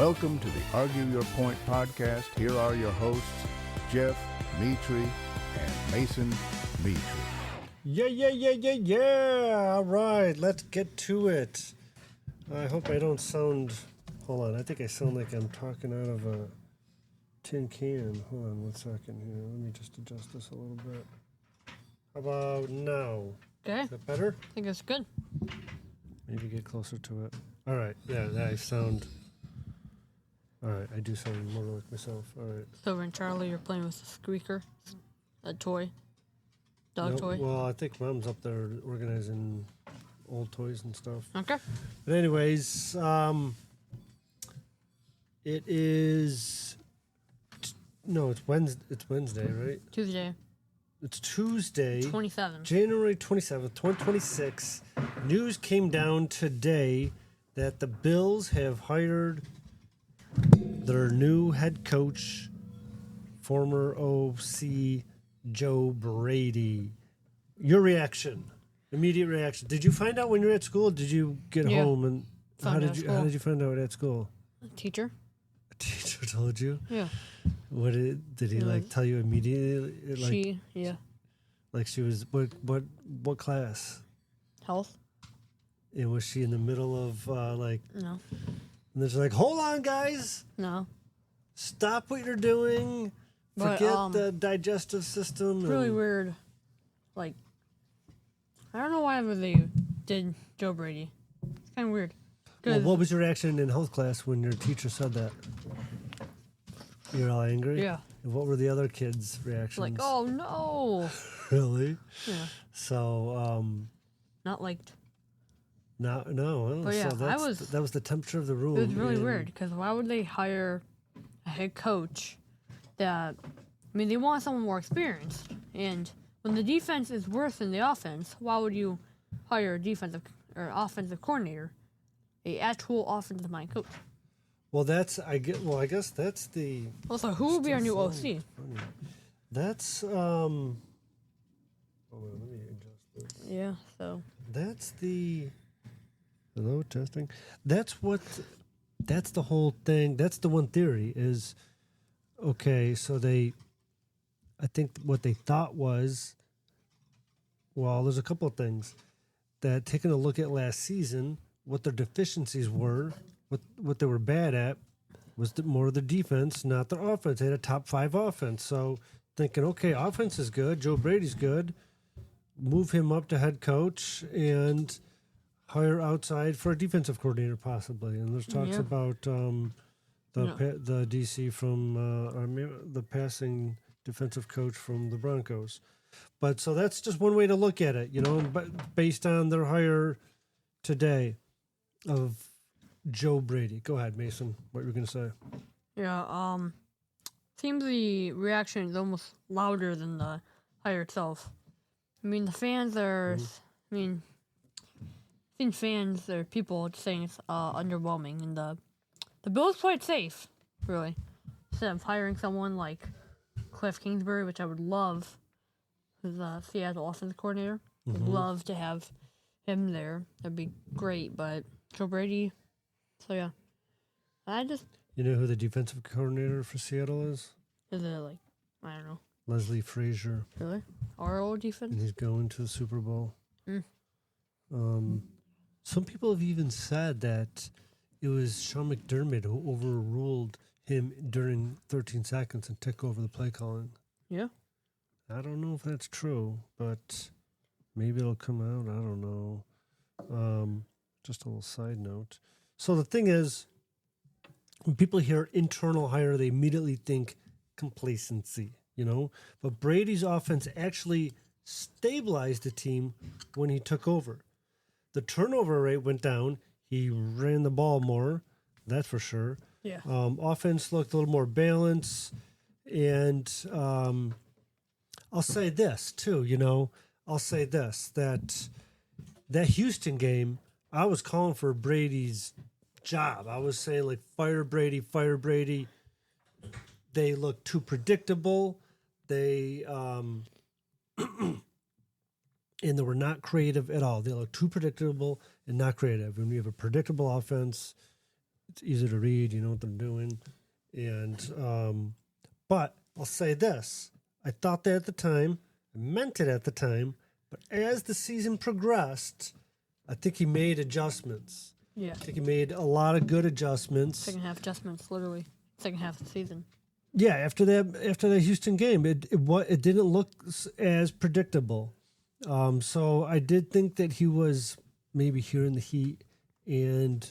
Welcome to the Argue Your Point podcast. Here are your hosts, Jeff Mitri and Mason Mitri. Yeah. All right, let's get to it. I hope I don't sound... Hold on, I think I sound like I'm talking out of a tin can. Hold on 1 second here. Let me just adjust this a little bit. How about now? Okay. Is that better? I think it's good. Maybe get closer to it. All right, yeah, I sound... All right, I do sound more like myself. All right. So when Charlie, you're playing with a squeaker, a toy, dog toy. Well, I think Mom's up there organizing old toys and stuff. Okay. But anyways, it is... No, it's Wednesday. It's Wednesday, right? Tuesday, It's Tuesday, 27th. January 27th, 2026. News came down today that the Bills have hired their new head coach, former OC Joe Brady. Your reaction, immediate reaction. Did you find out when you were at school? Did you get Yeah. home and how Found out did at you school. find out at school? Teacher? A teacher told you. Yeah. What did he like tell you immediately? Like Yeah. like she was what class? Health? And was she in the middle of like? No. And they're like, hold on, guys, No. stop what you're doing. But, Forget the digestive system. It's really and- weird. Like, I don't know why they did Joe Brady. It's kind of weird. Well, 'Cause- what was your reaction in health class when your teacher said that? You're all angry? Yeah. And what were the other kids' reactions? Like, oh no. Really? Yeah. So, Not liked. no. Oh, But yeah, so that was the temperature of the room. It was really and- weird because why would they hire a head coach that, I mean, they want someone more experienced. And when the defense is worse than the offense, why would you hire a defensive or offensive coordinator, a actual offensive mind coach? Well, I guess that's the. Also, who will be our new OC? That's Hold on, let me adjust this. Yeah, so That's the. Hello, testing. That's the whole thing. That's the one theory is, okay, so I think what they thought was, well, there's a couple of things. That taking a look at last season, what their deficiencies were, what they were bad at, was more of the defense, not their offense. They had a top 5 offense. So thinking, okay, offense is good. Joe Brady's good. Move him up to head coach and hire outside for a defensive coordinator possibly. And there's talks Yeah. about the DC from the passing defensive coach from the Broncos. But so that's just one way to look at it, but based on their hire today of Joe Brady. Go ahead, Mason. What were you going to say? yeah, seems the reaction is almost louder than the hire itself. I mean, the fans are, I mean, fans or people just saying it's underwhelming, and the Bills played safe, really. Instead of hiring someone like Cliff Kingsbury, which I would love, who's a Seattle offensive coordinator. I'd love to have him there. That'd be great, but Joe Brady, so yeah. You know who the defensive coordinator for Seattle is? Is it like, I don't know, Leslie Frazier. really? Our old defense? And he's going to the Super Bowl. Mm. Some people have even said that it was Sean McDermott who overruled him during 13 seconds and took over the play calling. Yeah. I don't know if that's true, but maybe it'll come out. I don't know. Just a little side note. So the thing is, when people hear internal hire, they immediately think complacency, But Brady's offense actually stabilized the team when he took over. The turnover rate went down. He ran the ball more, that's for sure. Yeah. Offense looked a little more balanced. And I'll say this, too, I'll say this, that Houston game, I was calling for Brady's job. I was saying, like, fire Brady. They look too predictable. They and they were not creative at all. They look too predictable and not creative. When you have a predictable offense, it's easy to read. You know what they're doing, and but I'll say this: I thought that at the time, I meant it at the time, but as the season progressed, I think he made adjustments. Yeah. I think he made a lot of good adjustments. Second half adjustments, literally. Second half of the season. Yeah, after that Houston game, it didn't look as predictable. So I did think that he was maybe hearing the heat and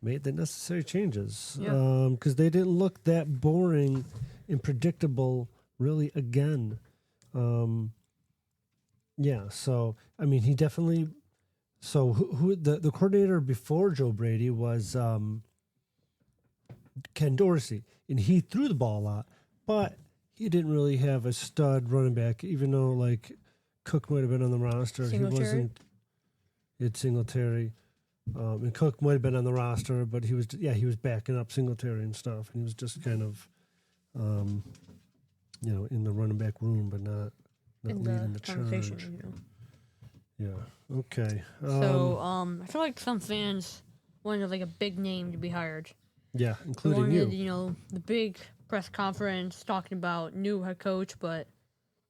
made the necessary changes. Yeah. Because they didn't look that boring and predictable really again. Yeah, so I mean, he definitely. So who the coordinator before Joe Brady was Ken Dorsey, and he threw the ball a lot, but he didn't really have a stud running back, even though like Cook might have been on the roster. Singletary? He wasn't. It's Singletary, and Cook might have been on the roster, but he was backing up Singletary and stuff, and he was just kind of, in the running back room, but not In leading the the conversation, charge. you know. Yeah. Okay. So, I feel like some fans wanted like a big name to be hired. Yeah, They including wanted, you. the big press conference talking about new head coach, but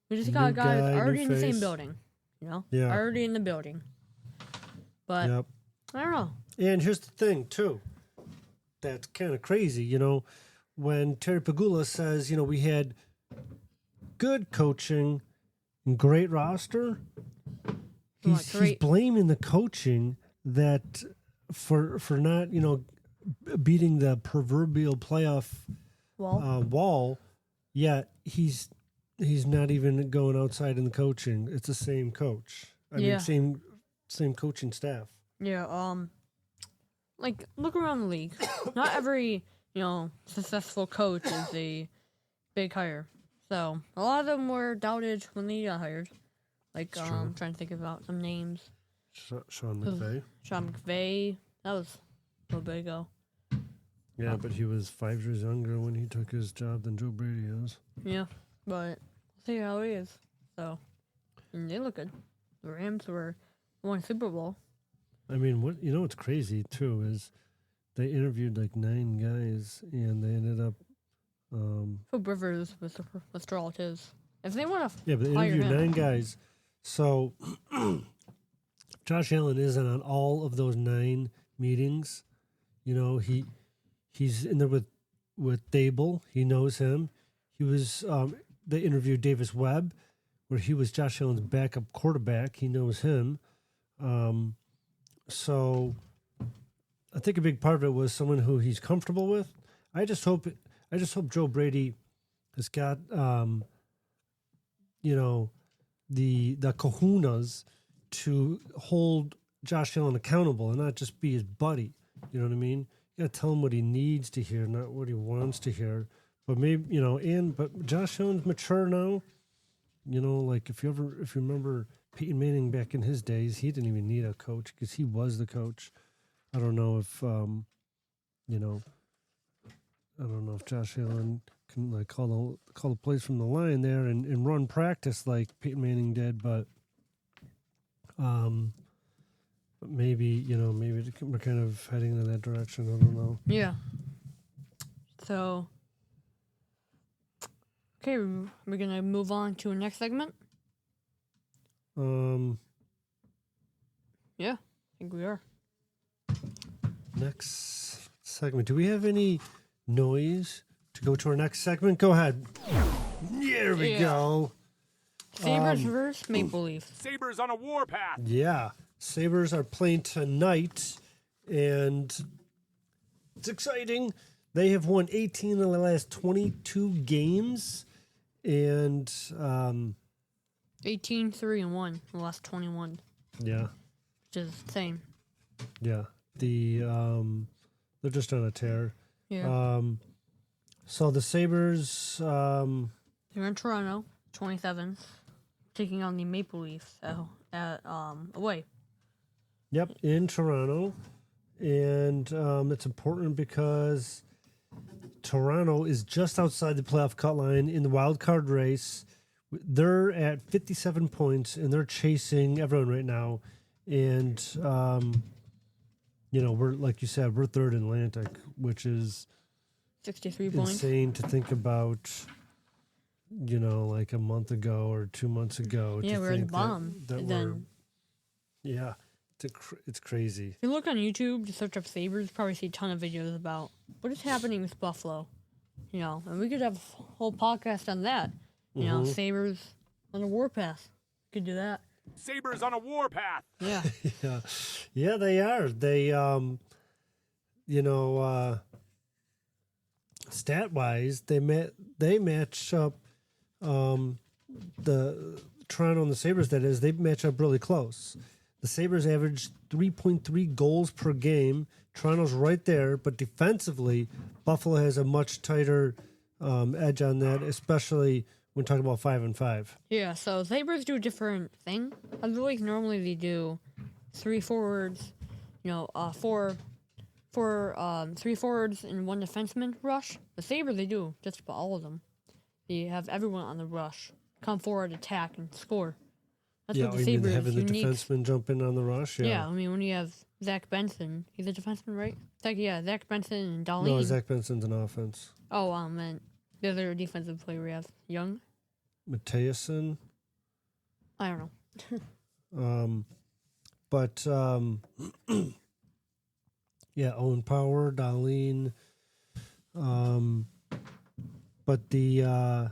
we just New got guys guy, new already in the same face. building, you know? Yeah. Already in the building. But, Yep. I don't know. And here's the thing, too. That's kind of crazy, when Terry Pagula says, we had good coaching and great roster. He's blaming the coaching that for not, beating the proverbial playoff wall. Yet he's not even going outside in the coaching. It's the same coach. I mean, same coaching staff. Yeah, like, look around the league. Not every, successful coach is a big hire. So, a lot of them were doubted when they got hired. Like, I'm trying to think about some names. Sean McVay. Sean McVay. That was a little bit ago. Yeah, but he was 5 years younger when he took his job than Joe Brady is. Yeah, but we'll see how he is. So, and they look good. The Rams won a Super Bowl. I mean, what's crazy too is they interviewed like 9 guys and they ended up. Phil Rivers was the withdrawal his. If they want to, Yeah, but they interviewed 9 guys. So Josh Allen isn't on all of those 9 meetings. He's in there with Dable. He knows him. He was. They interviewed Davis Webb, where he was Josh Allen's backup quarterback. He knows him. So I think a big part of it was someone who he's comfortable with. I just hope Joe Brady has got the kahunas to hold Josh Allen accountable and not just be his buddy. You know what I mean? You got to tell him what he needs to hear, not what he wants to hear. But maybe but Josh Allen's mature now. Like if you remember Peyton Manning back in his days, he didn't even need a coach because he was the coach. I don't know if Josh Allen can like call the plays from the line there and run practice like Peyton Manning did, but maybe we're kind of heading in that direction. I don't know. Yeah. So, okay, we're gonna move on to the next segment. Yeah, I think we are. Next segment. Do we have any noise to go to our next segment? Go ahead. There we go. Sabres versus Maple Leafs. Sabres on a warpath. Yeah. Sabres are playing tonight, and it's exciting. They have won 18 of the last 22 games, and 18-3-1 the last 21. Yeah. Which is insane. Yeah. They're just on a tear. Yeah. So the Sabres, they're in Toronto, 27th, taking on the Maple Leafs at away. Yep, in Toronto. And it's important because Toronto is just outside the playoff cut line in the wild card race. They're at 57 points, and they're chasing everyone right now. And, we're like you said, we're third in Atlantic, which is 63 points. insane to think about. Like a month ago or 2 months ago. Yeah, to we're at the think bottom. That And we're, then yeah, it's crazy. if you look on YouTube, just search up Sabres, probably see a ton of videos about what is happening with Buffalo. And we could have a whole podcast on that. Sabres on the warpath. Could do that. Sabres on a warpath. Yeah. Yeah, they are. They, stat-wise, they match up the Toronto and the Sabres, that is, they match up really close. The Sabres average 3.3 goals per game. Toronto's right there, but defensively, Buffalo has a much tighter edge on that, especially when talking about 5-5. Yeah, so Sabres do a different thing. I feel like normally they do 3 forwards, 3 forwards and 1 defenseman rush. The Sabres, they do just about all of them. They have everyone on the rush. Come forward, attack, and score. That's what the Sabres having unique. the defenseman jump in on the rush? Yeah, I mean, when you have Zach Benson, he's a defenseman, right? Zach Benson and Darlene. No, Zach Benson's an offense. Oh, and the other defensive player we have, Young. Mateusen. I don't know. Owen Power, Darlene. But the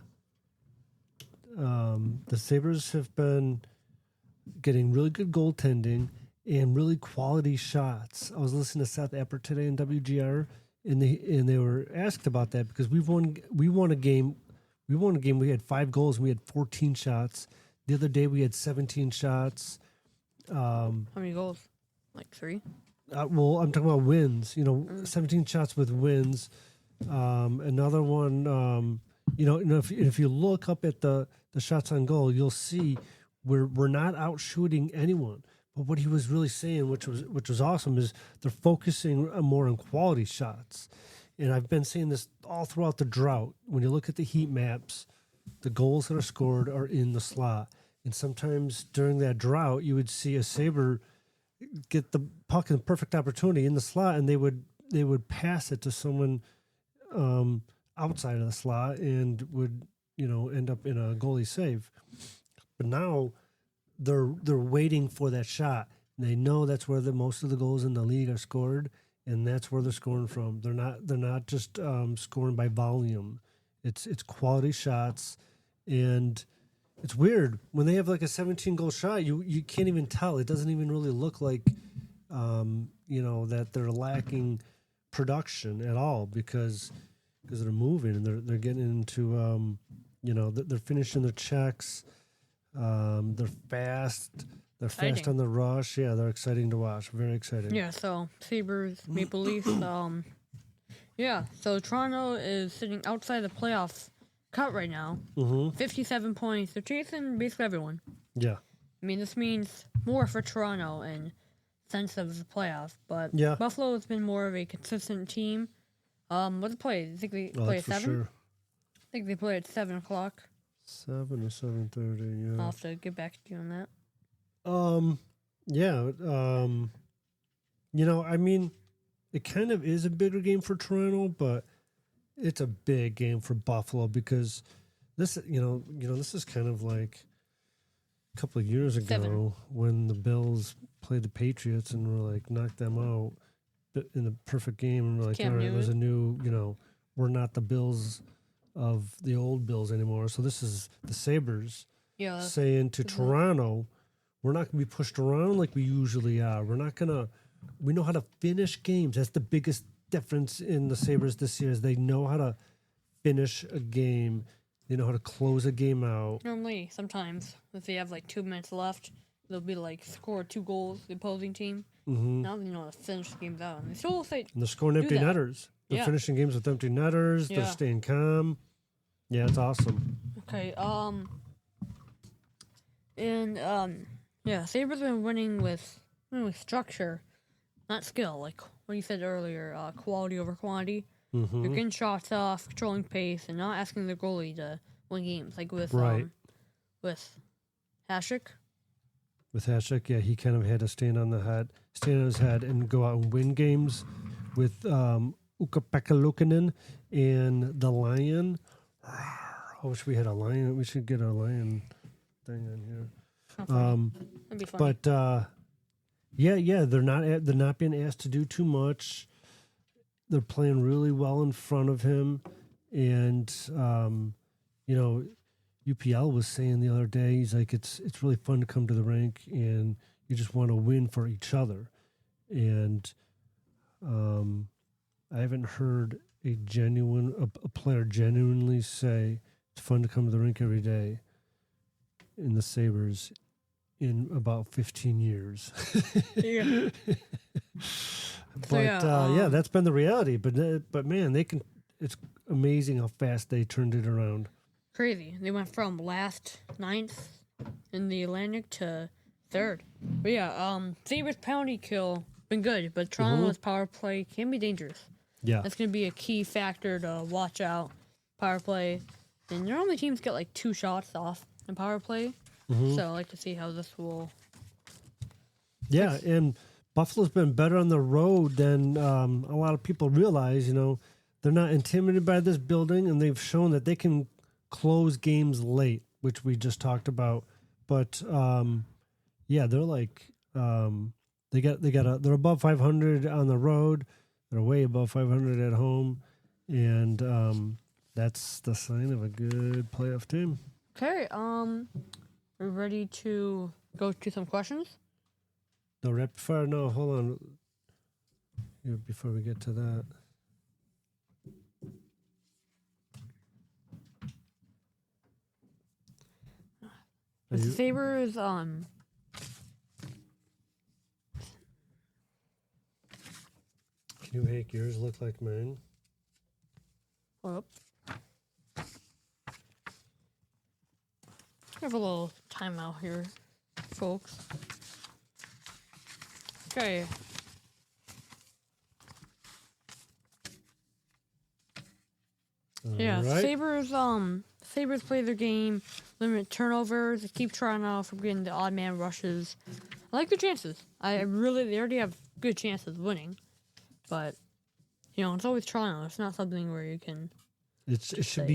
Sabres have been getting really good goaltending and really quality shots. I was listening to Seth Epper today in WGR, and they were asked about that because we won a game. We had 5 goals and we had 14 shots. The other day we had 17 shots. How many goals? Like 3? Well, I'm talking about wins. 17 shots with wins. Another one. If you look up at the shots on goal, you'll see we're not out shooting anyone. But what he was really saying, which was awesome, is they're focusing more on quality shots. And I've been saying this all throughout the drought. When you look at the heat maps, the goals that are scored are in the slot. And sometimes during that drought, you would see a Sabre get the puck in the perfect opportunity in the slot, and they would pass it to someone outside of the slot and would end up in a goalie save. But now they're waiting for that shot. And they know that's where most of the goals in the league are scored, and that's where they're scoring from. They're not just scoring by volume. It's quality shots, and it's weird when they have like a 17-goal shot. You can't even tell. It doesn't even really look like that they're lacking production at all because they're moving and they're getting into they're finishing their checks. They're fast. They're fast on the rush. Yeah, they're exciting to watch. Very exciting. Yeah, so Sabres, Maple Leafs. So Toronto is sitting outside the playoff cut right now. 57 points. They're chasing basically everyone. Yeah. I mean, this means more for Toronto in sense of the playoff. But Buffalo has been more of a consistent team. What they play? I think they play at 7? Sure. I think they play at 7 o'clock. 7 or 7:30, yeah. I'll have to get back to you on that. I mean, it kind of is a bigger game for Toronto, but it's a big game for Buffalo because this, this is kind of like a couple of years ago when the Bills played the Patriots and were like knocked them out in the perfect game, and we're like, all right, it was a new, we're not the Bills of the old Bills anymore. So this is the Sabres saying to Toronto, we're not going to be pushed around like we usually are. We know how to finish games. That's the biggest difference in the Sabres this year is they know how to finish a game. They know how to close a game out. Normally, sometimes, if they have like 2 minutes left, they'll be like score 2 goals, the opposing team. Now they know how to finish the games out. And they're scoring empty netters. They're finishing games with empty netters. They're staying calm. Yeah, it's awesome. Okay, Sabres have been winning with structure, not skill. Like what you said earlier, quality over quantity. They're getting shots off, controlling pace, and not asking the goalie to win games. Like with Hasek. With Hasek, yeah, he kind of had to stand on his head, and go out and win games with Ukko-Pekka Luukkonen and the Lion. I wish we had a lion. We should get a lion thing in here. That'd be fun. But yeah, they're not being asked to do too much. They're playing really well in front of him, and UPL was saying the other day, he's like, it's really fun to come to the rink, and you just want to win for each other. And I haven't heard a player genuinely say it's fun to come to the rink every day in the Sabres in about 15 years. Yeah. But that's been the reality. But man, it's amazing how fast they turned it around. Crazy. They went from last 9th in the Atlantic to 3rd. But yeah, Sabres penalty kill been good, but Toronto's power play can be dangerous. Yeah. That's going to be a key factor to watch out. Power play. And normally teams get like 2 shots off in power play. So I like to see how this will. Yeah, and Buffalo's been better on the road than a lot of people realize. They're not intimidated by this building, and they've shown that they can close games late, which we just talked about. But they're like they're above 500 on the road. They're way above 500 at home, and that's the sign of a good playoff team. Okay, we're ready to go to some questions. No, rapid fire. No, hold on. Before we get to that. The Sabres, Can you make yours look like mine? Hold up. We have a little timeout here, folks. Okay. Yeah, right. Sabres play their game, limit turnovers, they keep trying out from getting the odd man rushes. I like their chances. They already have good chances of winning. But, it's always Toronto. It's not something where you can. It should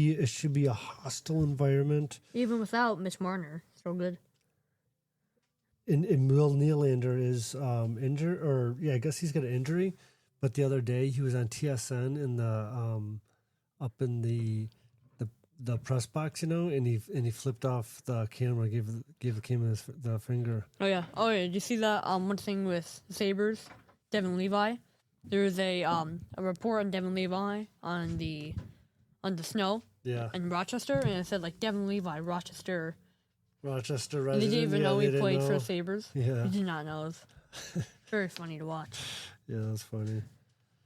be a hostile environment. Even without Mitch Marner, still good. And Will Nylander is injured, I guess he's got an injury. But the other day he was on TSN in the up in the press box, and he flipped off the camera, gave the camera the finger. Oh yeah. Did you see that one thing with the Sabres, Devin Levi? There was a report on Devin Levi on the snow. Yeah. In Rochester, and it said like Devin Levi, Rochester resident. And they didn't even know he played for the Sabres. Yeah. He did not know. It was very funny to watch. Yeah, that's funny.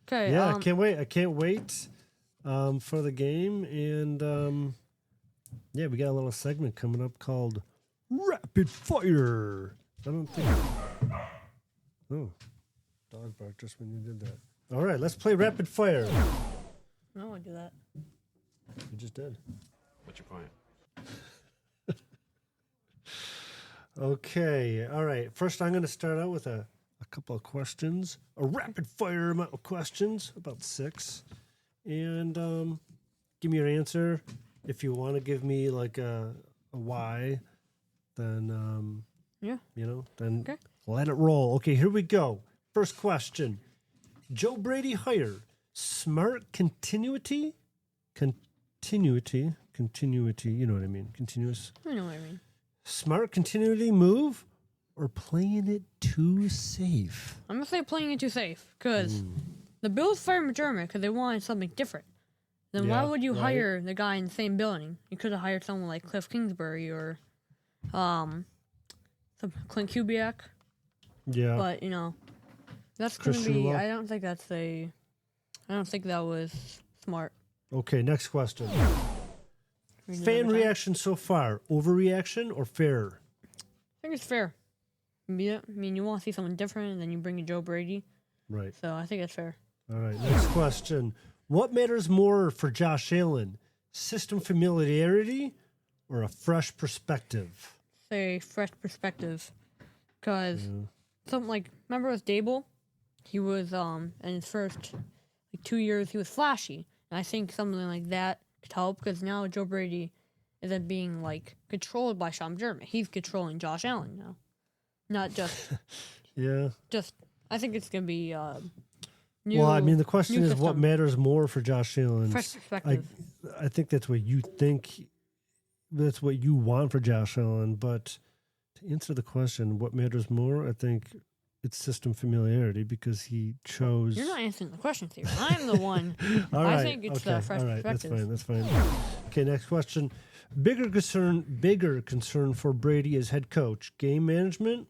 Okay. Yeah, I can't wait for the game, and we got a little segment coming up called Rapid Fire. I don't think. Oh, dog barked just when you did that. All right, let's play Rapid Fire. I don't want to do that. You just did. What's your point? Okay, all right. First, I'm going to start out with a couple of questions, a rapid fire amount of questions, about 6, and give me your answer. If you want to give me like a why, then then Okay. let it roll. Okay, here we go. First question: Joe Brady hire, smart continuity. You know what I mean? Continuous. I know what I mean. Smart continuity move or playing it too safe? I'm going to say playing it too safe, because the Bills fired McDermott because they wanted something different. Then why would you hire the guy in the same building? You could have hired someone like Cliff Kingsbury or some Clint Kubiak. Yeah. But, that's going to be... I don't think that was smart. Okay, next question. Fan reaction so far, overreaction or fair? I think it's fair. Yeah, I mean, you want to see someone different, and then you bring in Joe Brady. Right. So I think it's fair. All right, next question. What matters more for Josh Allen? System familiarity or a fresh perspective? Say fresh perspective. Because something like, remember with Dable? He was, in his first 2 years, he was flashy. And I think something like that could help because now Joe Brady isn't being, controlled by Sean McDermott. He's controlling Josh Allen now. Not just... I think it's going to be... new, well, I mean, the question is system. what matters more for Josh Allen? Fresh perspective. I think that's what you think. That's what you want for Josh Allen. But to answer the question, what matters more? I think it's system familiarity because he chose. You're not answering the questions here. I'm the one. All right. I think it's fresh perspective. That's fine. Okay, next question. Bigger concern for Brady as head coach: game management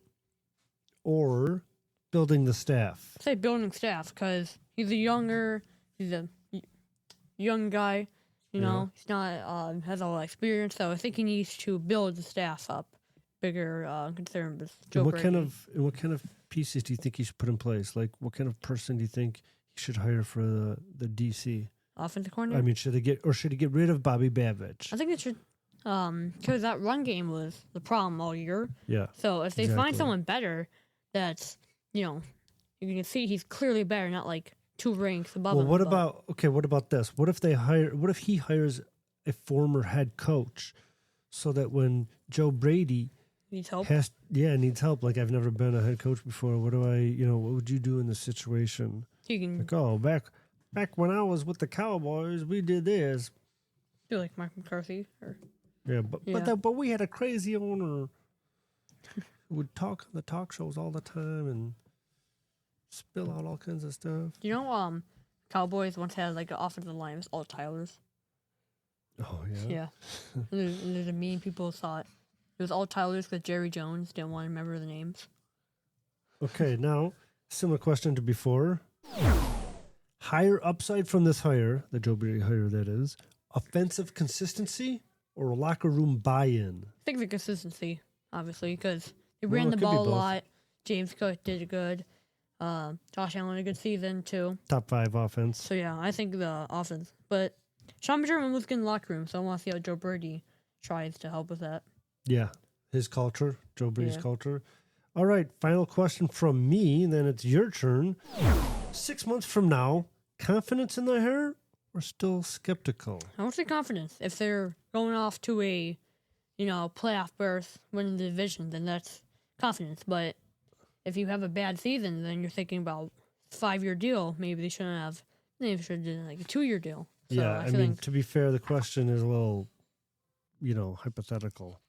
or building the staff? I'd say building staff because he's a young guy. You know, he's not has a lot of experience, so I think he needs to build the staff up. Bigger concern with Joe Brady. What kind of pieces do you think he should put in place? Like, what kind of person do you think he should hire for the DC offensive coordinator? I mean, should he get rid of Bobby Babich? I think it should, because that run game was the problem all year. Yeah. So if they find someone better, that's you can see he's clearly better, not like 2 ranks above him. What about this? What if he hires a former head coach so that when Joe Brady needs help? Needs help. Like, I've never been a head coach before. What would you do in this situation? You can back when I was with the Cowboys, we did this. Do like Mike McCarthy but we had a crazy owner who would talk on the talk shows all the time and spill out all kinds of stuff. Cowboys once had an offensive line. It was all Tylers. Oh, yeah? Yeah. and there's a meme people saw it. It was all Tylers because Jerry Jones didn't want to remember the names. Okay, now, similar question to before. Higher upside from this hire, the Joe Brady hire that is, offensive consistency or locker room buy-in? I think the consistency, obviously, because they ran the ball a lot. James Cook did good. Josh Allen had a good season, too. Top 5 offense. So, yeah, I think the offense. But Sean McDermott was good in the locker room, so I want to see how Joe Brady tries to help with that. Yeah, his culture, Joe Brady's culture. All right, final question from me, and then it's your turn. 6 months from now, confidence in the hire or still skeptical? I would say confidence. If they're going off to a, playoff berth, winning the division, then that's confidence. But if you have a bad season, then you're thinking about 5-year deal. Maybe they shouldn't have. Maybe they should have done a 2-year deal. So I mean, to be fair, the question is a little, hypothetical.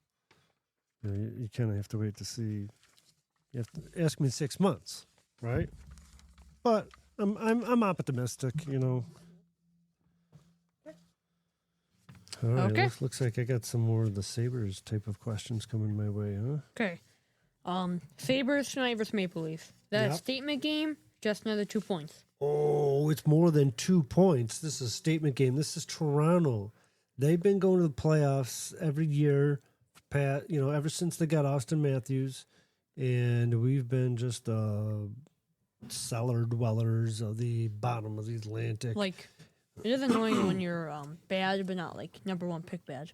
You kind of have to wait to see. You have to ask me in 6 months, right? But I'm optimistic, All right, Okay. Looks like I got some more of the Sabres type of questions coming my way, huh? Okay. Sabres tonight versus Maple Leafs. That Yep. statement game, just another 2 points. Oh, it's more than 2 points. This is a statement game. This is Toronto. They've been going to the playoffs every year, ever since they got Austin Matthews, and we've been just cellar dwellers of the bottom of the Atlantic. It is annoying when you're bad, but not number 1 pick bad.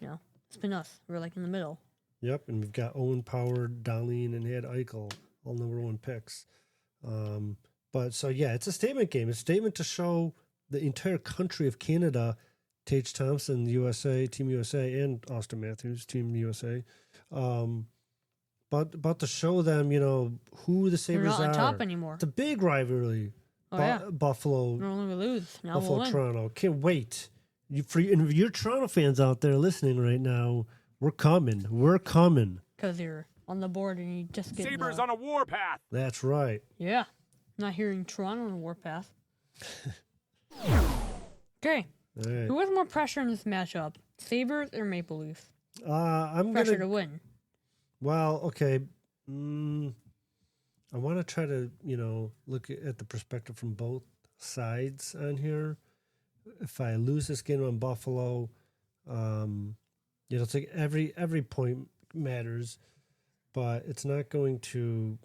It's been us. We're in the middle. Yep, and we've got Owen Power, Dahlin, and Ed Eichel, all number 1 picks. It's a statement game. It's a statement to show the entire country of Canada, Tage Thompson, USA, Team USA, and Austin Matthews, Team USA. But to show them, who the Sabres are. We're not on top anymore. It's a big rivalry. Oh, yeah. Buffalo. Normally we lose. Now Buffalo, we'll win. Toronto. Can't wait. And your Toronto fans out there listening right now, we're coming. We're coming. Because you're on the board and you just get Sabres on a warpath. That's right. Yeah. Not hearing Toronto on a warpath. Okay. All right. Who has more pressure in this matchup? Sabres or Maple Leafs? I'm Pressure to win. Well, okay. I want to try to, look at the perspective from both sides on here. If I lose this game on Buffalo, it's like every point matters, but it's not going to,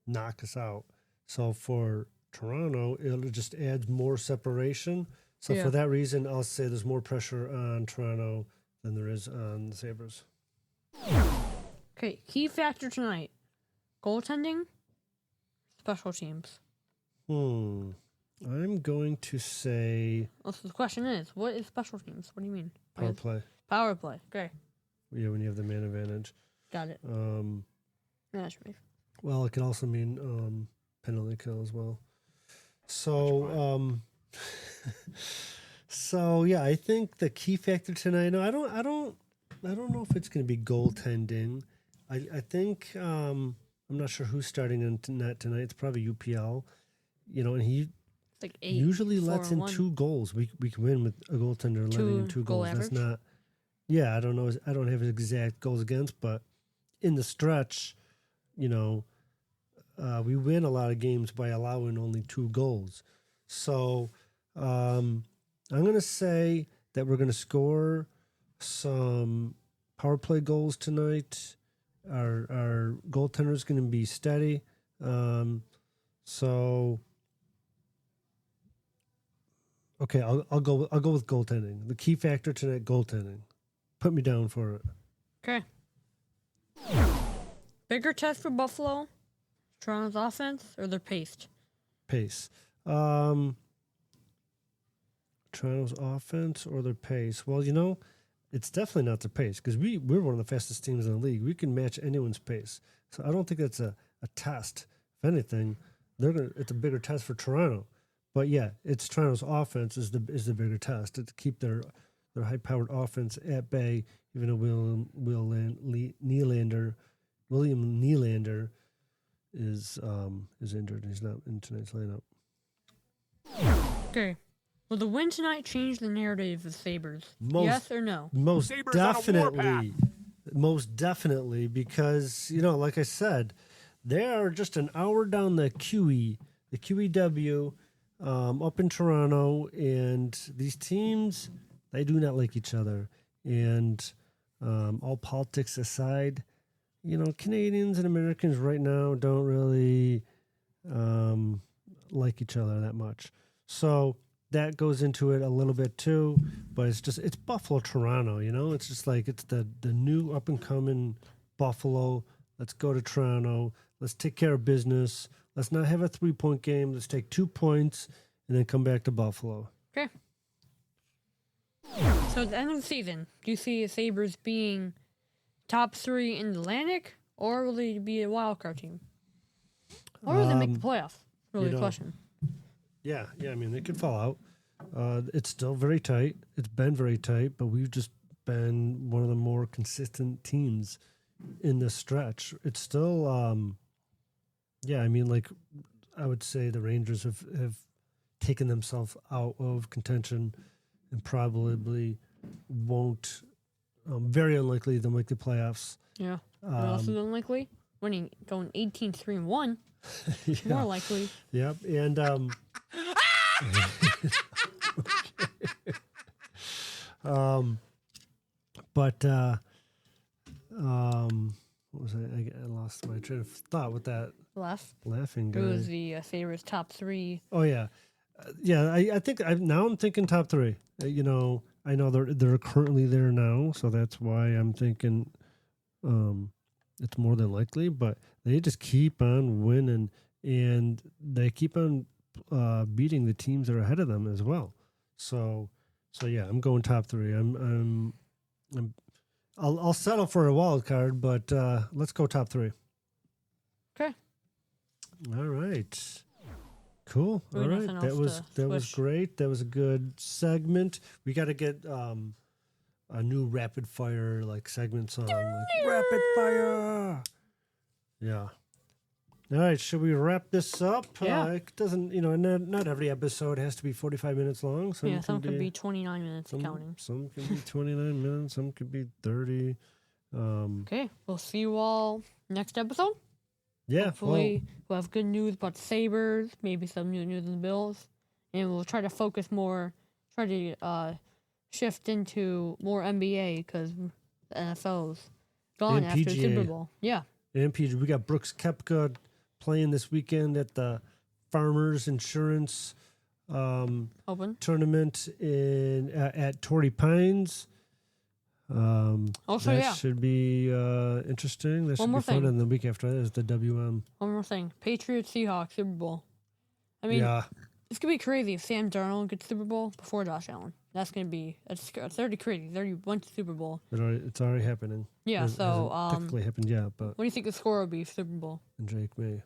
knock us out. So for Toronto, it'll just add more separation. So for that reason, I'll say there's more pressure on Toronto than there is on the Sabres. Okay, key factor tonight: goaltending, special teams. I'm going to say So the question is, what is special teams? What do you mean? power play. Power play. Okay, Yeah, when you have the man advantage. got it. That's right. Well, it can also mean penalty kill as well. So, so yeah, I think the key factor tonight. No, I don't know if it's going to be goaltending. I think I'm not sure who's starting in net tonight. It's probably UPL. And he It's like 8, usually 4, lets in 1. 2 goals. We can win with a goaltender letting in 2 goal goals. average? That's not. Yeah, I don't know. I don't have his exact goals against, but in the stretch, we win a lot of games by allowing only 2 goals. So I'm going to say that we're going to score some power play goals tonight. Our goaltender is going to be steady. So okay, I'll go with goaltending. The key factor tonight, goaltending. Put me down for it. Okay. Bigger test for Buffalo, Toronto's offense, or their pace? Pace. Toronto's offense or their pace? Well, it's definitely not their pace because we're one of the fastest teams in the league. We can match anyone's pace. So I don't think that's a test. If anything, it's a bigger test for Toronto. But yeah, it's Toronto's offense is the bigger test to keep their high-powered offense at bay, even though William Nylander is injured and he's not in tonight's lineup. Okay. Will the win tonight change the narrative of Sabres? Most- Yes or no? Most Sabres on a definitely. Most definitely, because, like I said, they are just an hour down the QEW, up in Toronto, and these teams, they do not like each other. And all politics aside, Canadians and Americans right now don't really like each other that much. So that goes into it a little bit too, but it's Buffalo, Toronto, it's just like it's the new up and coming Buffalo. Let's go to Toronto. Let's take care of business. Let's not have a 3-point game. Let's take 2 points and then come back to Buffalo. Okay. So at the end of the season, do you see the Sabres being top 3 in the Atlantic, or will they be a wild card team? Or will they make the playoffs? Really the question. Yeah. I mean, they could fall out. It's still very tight. It's been very tight, but we've just been one of the more consistent teams in this stretch. It's still, I mean, like I would say the Rangers have taken themselves out of contention and probably won't, very unlikely they'll make the playoffs. Yeah. Also unlikely? Going 18-3-1. Yeah. More likely. Yep. And but what was I lost my train of thought with that laughing guy. It was the Sabres top 3. Oh yeah. I think I'm thinking top 3. I know they're currently there now, so that's why I'm thinking it's more than likely, but they just keep on winning and they keep on beating the teams that are ahead of them as well. So yeah, I'm going top 3. I'll settle for a wild card, but let's go top 3. Okay. All right. Cool. All right. That was great. That was a good segment. We got to get a new rapid fire segment song. Rapid fire. Yeah. All right. Should we wrap this up? Yeah. It doesn't. Not every episode has to be 45 minutes long. Some could be 29 minutes counting. Some could be 29 minutes. Some could be 30. Okay. We'll see you all next episode. Yeah. Hopefully, we'll have good news about the Sabres, maybe some new news in the Bills, and we'll try to focus more, shift into more NBA because the NFL's gone And after the PGA. Super Bowl. Yeah. And PG, we got Brooks Koepka playing this weekend at the Farmers Insurance Open. tournament at Torrey Pines. Also, that yeah. should be interesting. That One should more be fun. thing. And the week after that is the WM. One more thing. Patriots, Seahawks, Super Bowl. I mean, Yeah. it's going to be crazy if Sam Darnold gets Super Bowl before Josh Allen. That's already crazy. They already went to Super Bowl. It's already happening. Yeah, It so, hasn't technically happened yet, but what do you think the score will be for Super Bowl? and Drake May.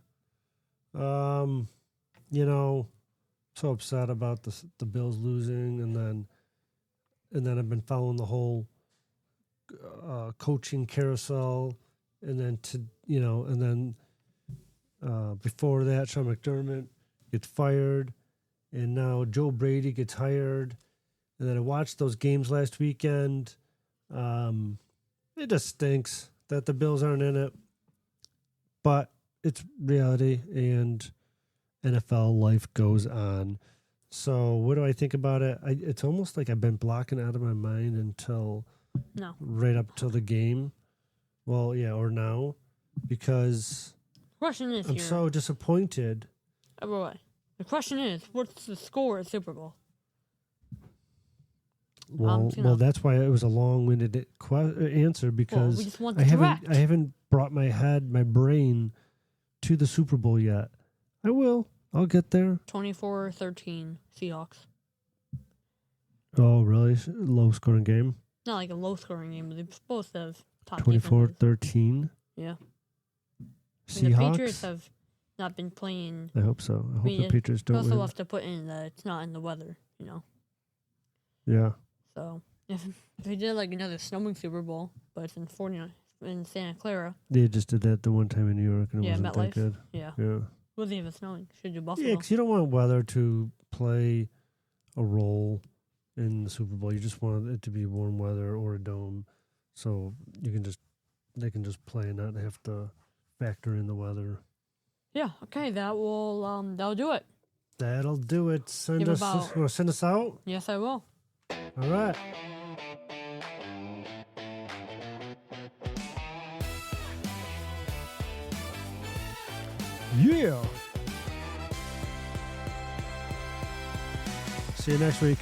So upset about the Bills losing, and then I've been following the whole coaching carousel, and then before that, Sean McDermott gets fired, and now Joe Brady gets hired, and then I watched those games last weekend. It just stinks that the Bills aren't in it, but it's reality, and NFL life goes on. So what do I think about it? It's almost like I've been blocking it out of my mind until right up till the game. Well, yeah, or now, because Question is I'm here. so disappointed. The question is, what's the score at Super Bowl? Well, that's why it was a long-winded answer, because we just want I the haven't brought my brain to the Super Bowl yet. I will. I'll get there. 24-13 Seahawks. Oh, really? Low scoring game? Not like a low scoring game, but they're supposed to have top defenses. 24-13? Yeah. Seahawks? And the Patriots have not been playing. I hope so. I hope the Patriots You don't also win. have to put in that it's not in the weather, Yeah. So if they did like another snowing Super Bowl, but it's in Santa Clara. They just did that the one time in New York, and it wasn't MetLife. that good. Yeah. Yeah. Wasn't even snowing. Should do Buffalo. Yeah, because you don't want weather to play a role in the Super Bowl. You just want it to be warm weather or a dome, so they can just play and not have to factor in the weather. Yeah. Okay. That'll do it. That'll do it. You want to send us out? Yes, I will. All right. Yeah. See you next week.